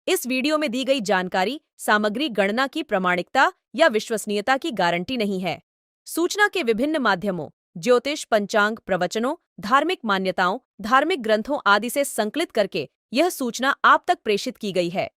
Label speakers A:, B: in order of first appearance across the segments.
A: इस वीडियो में दी गई जानकारी सामग्री गणना की प्रामाणिकता या विश्वसनीयता की गारंटी नहीं है। सूचना के विभिन्न माध्यमों, ज्योतिष, पंचांग, प्रवचनों, धार्मिक मान्यताओं, धार्मिक ग्रंथों आदि से संकलित करके यह सूचना आप तक प्रेषित की गई है।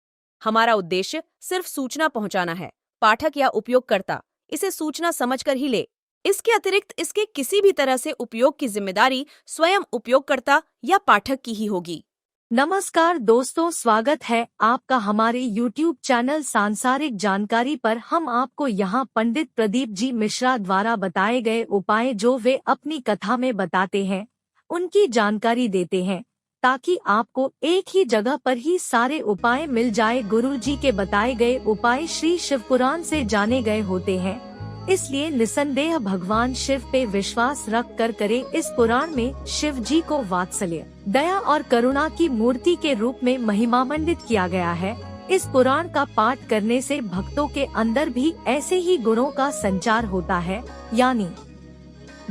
A: हमारा उद्देश्य सिर्फ सूचना पहुंचाना है। पाठक या उपयोगकर्ता इसे सूचना समझकर ही ले। इसके अतिरिक्त इसके किसी भी तरह से उपयोग की जिम्मेदारी स्वयं उपयोगकर्ता या पाठक की ही होगी।
B: नमस्कार दोस्तों, स्वागत है आपका हमारे YouTube चैनल सांसारिक जानकारी पर। हम आपको यहाँ पंडित प्रदीप जी मिश्रा द्वारा बताए गए उपाय जो वे अपनी कथा में बताते हैं, उनकी जानकारी देते हैं, ताकि आपको एक ही जगह पर ही सारे उपाय मिल जाए। गुरु जी के बताए गए उपाय श्री शिव पुराण से जाने गए होते हैं, इसलिए निसंदेह भगवान शिव पे विश्वास रख कर करे। इस पुराण में शिव जी को वात्सल्य, दया और करुणा की मूर्ति के रूप में महिमामंडित किया गया है। इस पुराण का पाठ करने से भक्तों के अंदर भी ऐसे ही गुणों का संचार होता है, यानी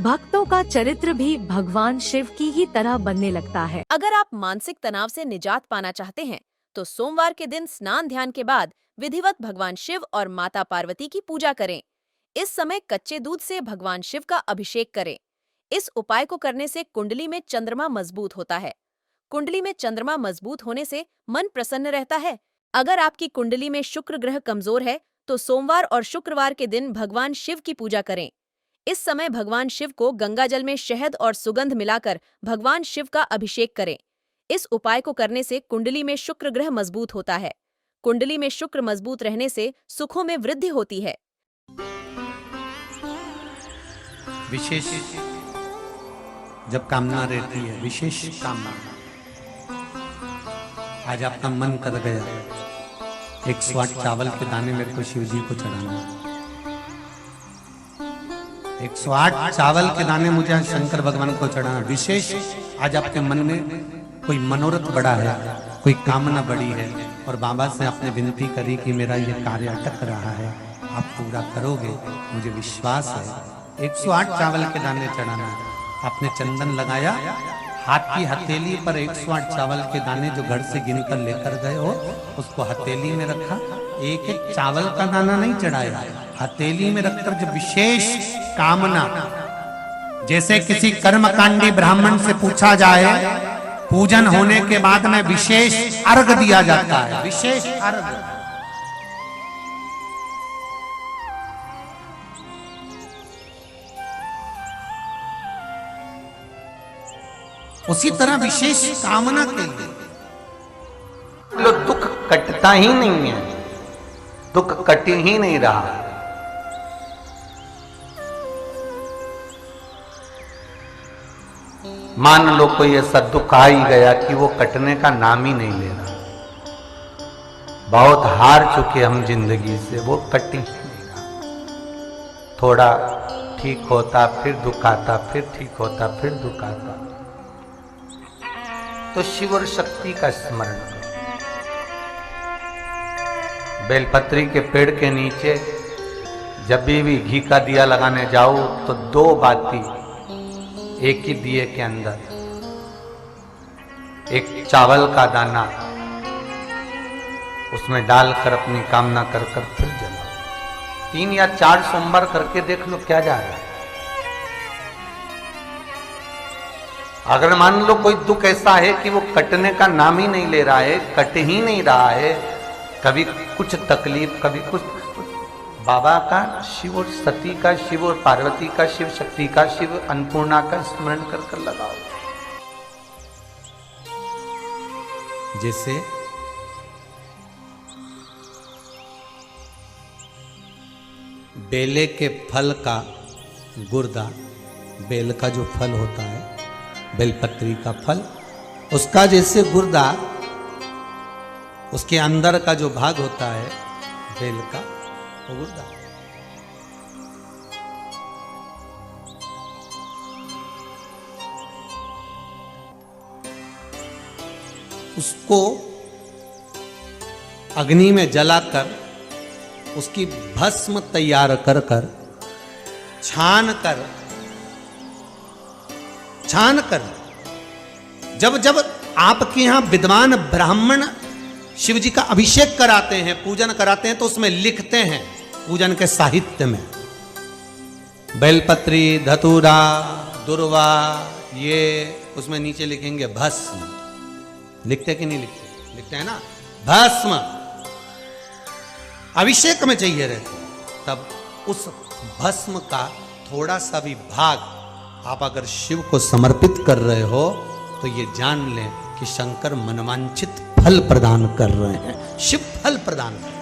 B: भक्तों का चरित्र भी भगवान शिव की ही तरह बनने लगता है।
A: अगर आप मानसिक तनाव से निजात पाना चाहते हैं तो सोमवार के दिन स्नान ध्यान के बाद विधिवत भगवान शिव और माता पार्वती की पूजा करें। इस समय कच्चे दूध से भगवान शिव का अभिषेक करें। इस उपाय को करने से कुंडली में चंद्रमा मजबूत होता है। कुंडली में चंद्रमा मजबूत होने से मन प्रसन्न रहता है। अगर आपकी कुंडली में शुक्र ग्रह कमजोर है तो सोमवार और शुक्रवार के दिन भगवान शिव की पूजा करें। इस समय भगवान शिव को गंगा जल में शहद और सुगंध मिलाकर भगवान शिव का अभिषेक करें। इस उपाय को करने से कुंडली में शुक्र ग्रह मजबूत होता है। कुंडली में शुक्र मजबूत रहने से सुखों में वृद्धि होती है।
C: विशेष जब कामना रहती है, विशेष कामना, आज आपका मन कर गया 108 चावल के दाने मेरे को शिव जी को चढ़ाना, 108 चावल के दाने मुझे शंकर भगवान को चढ़ाना। विशेष आज आपके मन में कोई मनोरथ बड़ा है, कोई कामना बड़ी है और बाबा से आपने विनती करी कि मेरा ये कार्य अटक रहा है, आप पूरा करोगे, मुझे विश्वास है। 108 चावल के दाने चढ़ाना। आपने चंदन लगाया, हाथ की हथेली पर 108 चावल के दाने जो घर से गिनकर लेकर गए हो उसको हथेली में रखा। एक एक चावल का दाना नहीं चढ़ाया, हथेली में रखकर जो विशेष कामना, जैसे किसी कर्मकांडी ब्राह्मण से पूछा जाए पूजन होने के बाद में विशेष अर्घ दिया जाता है, विशेष अर्घ। उसी तरह विशेष कामना के लिए
D: लो दुख कटता ही नहीं है, दुख कट ही नहीं रहा। मान लो कोई ऐसा दुख आ ही गया कि वो कटने का नाम ही नहीं ले रहा। बहुत हार चुके हम जिंदगी से, वो कट ही नहीं रहा। थोड़ा ठीक होता फिर दुख आता, फिर ठीक होता फिर दुख आता। तो शिव और शक्ति का स्मरण करो। बेलपत्री के पेड़ के नीचे जब भी घी का दिया लगाने जाओ तो 2 बाती एक ही दिए के अंदर, एक चावल का दाना उसमें डालकर अपनी कामना कर फिर जलाओ। 3 या 4 सोमवार करके देख लो क्या जा रहा है। अगर मान लो कोई दुख ऐसा है कि वो कटने का नाम ही नहीं ले रहा है, कट ही नहीं रहा है, कभी कुछ तकलीफ कभी कुछ, बाबा का, शिव और सती का, शिव और पार्वती का, शिव शक्ति का, शिव अन्नपूर्णा का स्मरण कर लगाओ।
C: जैसे बेले के फल का गुर्दा, बेल का जो फल होता है, बेलपत्री का फल, उसका जैसे गुर्दा, उसके अंदर का जो भाग होता है बेल का, वो गुर्दा, उसको अग्नि में जलाकर उसकी भस्म तैयार कर छान कर जब आपके यहां विद्वान ब्राह्मण शिव जी का अभिषेक कराते हैं, पूजन कराते हैं, तो उसमें लिखते हैं पूजन के साहित्य में बेलपत्री, धतूरा, दुर्वा, ये उसमें नीचे लिखेंगे भस्म। लिखते कि नहीं लिखते? लिखते हैं ना, भस्म अभिषेक में चाहिए रहते। तब उस भस्म का थोड़ा सा भी भाग आप अगर शिव को समर्पित कर रहे हो तो ये जान लें कि शंकर मनवांछित फल प्रदान कर रहे हैं। शिव फल प्रदान कर रहे हैं।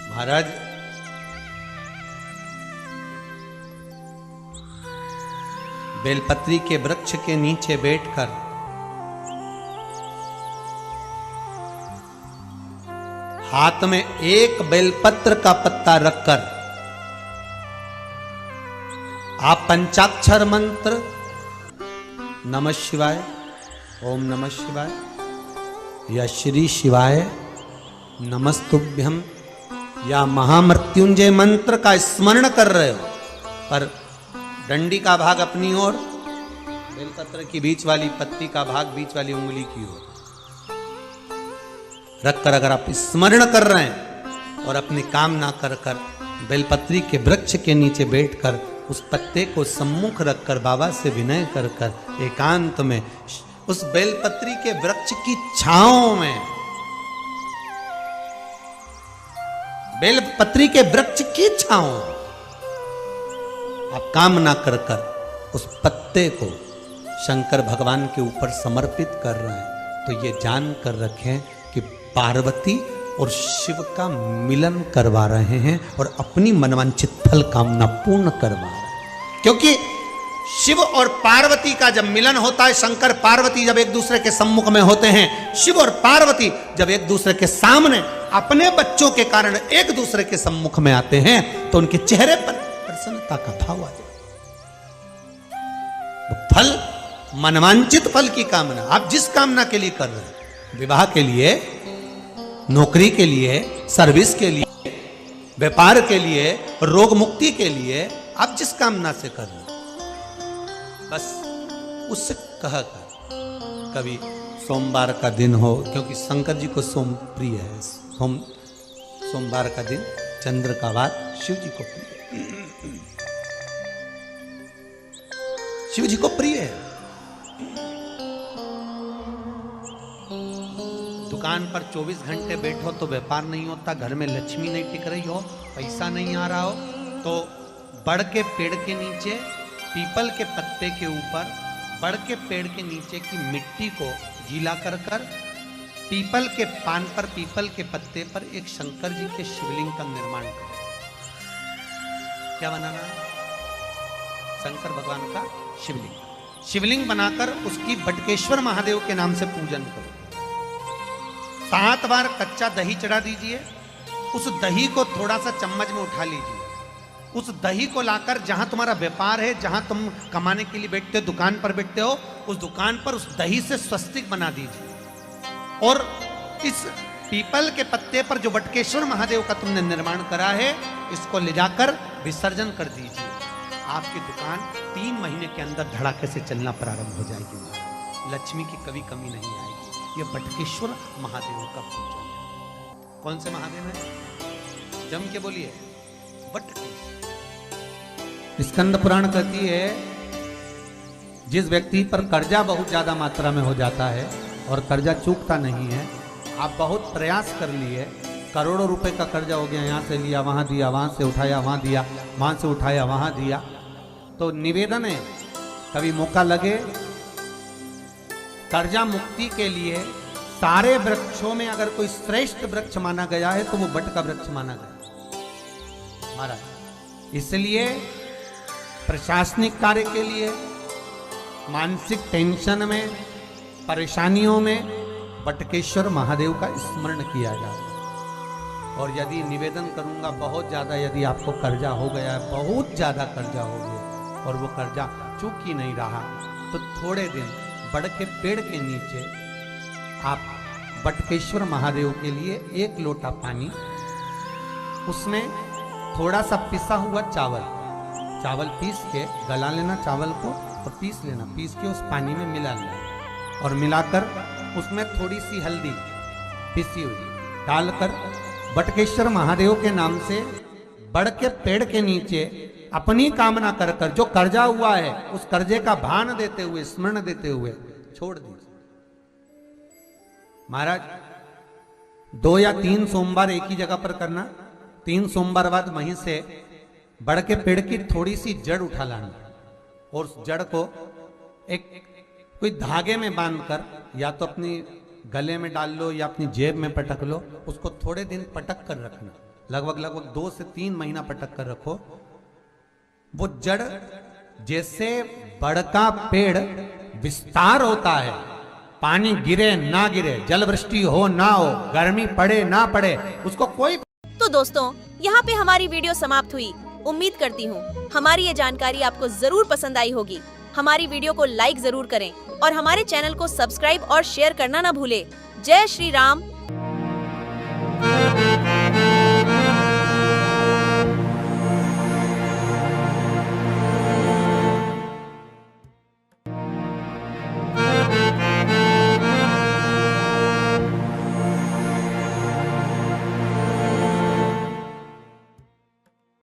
C: महाराज बेलपत्री के वृक्ष के नीचे बैठकर हाथ में एक बेलपत्र का पत्ता रखकर आप पंचाक्षर मंत्र नमः शिवाय, ओम नमः शिवाय या श्री शिवाय नमस्तुभ्यम या महामृत्युंजय मंत्र का स्मरण कर रहे हो, पर डंडी का भाग अपनी ओर, बेलपत्र की बीच वाली पत्ती का भाग बीच वाली उंगली की ओर रखकर अगर आप स्मरण कर रहे हैं और अपनी कामना कर कर बेलपत्री के वृक्ष के नीचे बैठकर उस पत्ते को सम्मुख रखकर बाबा से विनय कर कर एकांत में उस बेलपत्री के वृक्ष की छांव में, बेलपत्री के वृक्ष की छांव आप कामना कर कर उस पत्ते को शंकर भगवान के ऊपर समर्पित कर रहे हैं, तो ये जान कर रखें कि पार्वती और शिव का मिलन करवा रहे हैं और अपनी मनवांछित फल कामना पूर्ण करवा रहे हैं। क्योंकि शिव और पार्वती का जब मिलन होता है, शंकर पार्वती जब एक दूसरे के सम्मुख में होते हैं, शिव और पार्वती जब एक दूसरे के सामने अपने बच्चों के कारण एक दूसरे के सम्मुख में आते हैं, तो उनके चेहरे पर प्रसन्नता का भाव आ जाए। फल, मनवांचित फल की कामना आप जिस कामना के लिए कर रहे हैं, विवाह के लिए, नौकरी के लिए, सर्विस के लिए, व्यापार के लिए, रोग मुक्ति के लिए, आप जिस कामना से कर रहे हैं, बस उससे कह कर कभी सोमवार का दिन हो, क्योंकि शंकर जी को सोम प्रिय है, सोमवार का दिन, चंद्र का वार शिव जी को प्रिय है, शिव जी को प्रिय है। दुकान पर 24 घंटे बैठो तो व्यापार नहीं होता, घर में लक्ष्मी नहीं टिक रही हो, पैसा नहीं आ रहा हो, तो बड़ के पेड़ के नीचे, पीपल के पत्ते के ऊपर, बड़ के पेड़ के नीचे की मिट्टी को गीला कर कर पीपल के पान पर, पीपल के पत्ते पर एक शंकर जी के शिवलिंग का निर्माण करो। क्या बनाना है? शंकर भगवान का शिवलिंग। शिवलिंग बनाकर उसकी बटकेश्वर महादेव के नाम से पूजन करो। 7 बार कच्चा दही चढ़ा दीजिए। उस दही को थोड़ा सा चम्मच में उठा लीजिए। उस दही को लाकर जहां तुम्हारा व्यापार है, जहां तुम कमाने के लिए बैठते हो, दुकान पर बैठते हो, उस दुकान पर उस दही से स्वस्तिक बना दीजिए। और इस पीपल के पत्ते पर जो बटकेश्वर महादेव का तुमने निर्माण करा है, इसको ले जाकर विसर्जन कर दीजिए। आपकी दुकान 3 महीने के अंदर धड़ाके से चलना प्रारंभ हो जाएगी। लक्ष्मी की कभी कमी नहीं आएगी। यह बटकेश्वर महादेव का पूजन है। कौन से महादेव है? जम के बोलिए, बटकेश्वर। स्कंद पुराण कहती है, जिस व्यक्ति पर कर्जा बहुत ज्यादा मात्रा में हो जाता है और कर्जा चूकता नहीं है, आप बहुत प्रयास कर लिए, करोड़ों रुपए का कर्जा हो गया, यहाँ से लिया वहाँ दिया, वहाँ से उठाया वहाँ दिया, वहाँ से उठाया वहाँ दिया, तो निवेदन है, कभी मौका लगे, कर्जा मुक्ति के लिए सारे वृक्षों में अगर कोई श्रेष्ठ वृक्ष माना गया है तो वो बट का वृक्ष माना गया महाराज। इसलिए प्रशासनिक कार्य के लिए, मानसिक टेंशन में, परेशानियों में बटकेश्वर महादेव का स्मरण किया जाए। और यदि निवेदन करूंगा, बहुत ज्यादा यदि आपको कर्जा हो गया है, बहुत ज्यादा कर्जा हो गया और वो कर्जा चूक ही नहीं रहा, तो थोड़े दिन बड़ के पेड़ के नीचे आप बटकेश्वर महादेव के लिए 1 लोटा पानी, उसमें थोड़ा सा पिसा हुआ चावल पीस के गला लेना चावल को, और पीस लेना, पीस के उस पानी में मिला लेना और मिलाकर उसमें थोड़ी सी हल्दी पिसी हुई डालकर बटकेश्वर महादेव के नाम से बड़ के पेड़ के नीचे अपनी कामना कर कर जो कर्जा हुआ है उस कर्जे का भान देते हुए, स्मरण देते हुए छोड़ दीजिए। महाराज 2 या 3 सोमवार एक ही जगह पर करना। 3 सोमवार बाद वहीं से बड़ के पेड़ की थोड़ी सी जड़ उठा लाना और उस जड़ को एक कोई धागे में बांधकर या तो अपनी गले में डाल लो या अपनी जेब में पटक लो, उसको थोड़े दिन पटक कर रखना, लगभग 2 से 3 महीना पटक कर रखो। वो जड़ जैसे बड़ का पेड़ विस्तार होता है, पानी गिरे ना गिरे, जल वृष्टि हो ना हो, गर्मी पड़े ना पड़े, उसको कोई।
A: तो दोस्तों, यहाँ पे हमारी वीडियो समाप्त हुई। उम्मीद करती हूँ हमारी ये जानकारी आपको जरूर पसंद आई होगी। हमारी वीडियो को लाइक जरूर करें और हमारे चैनल को सब्सक्राइब और शेयर करना ना भूले। जय श्री राम,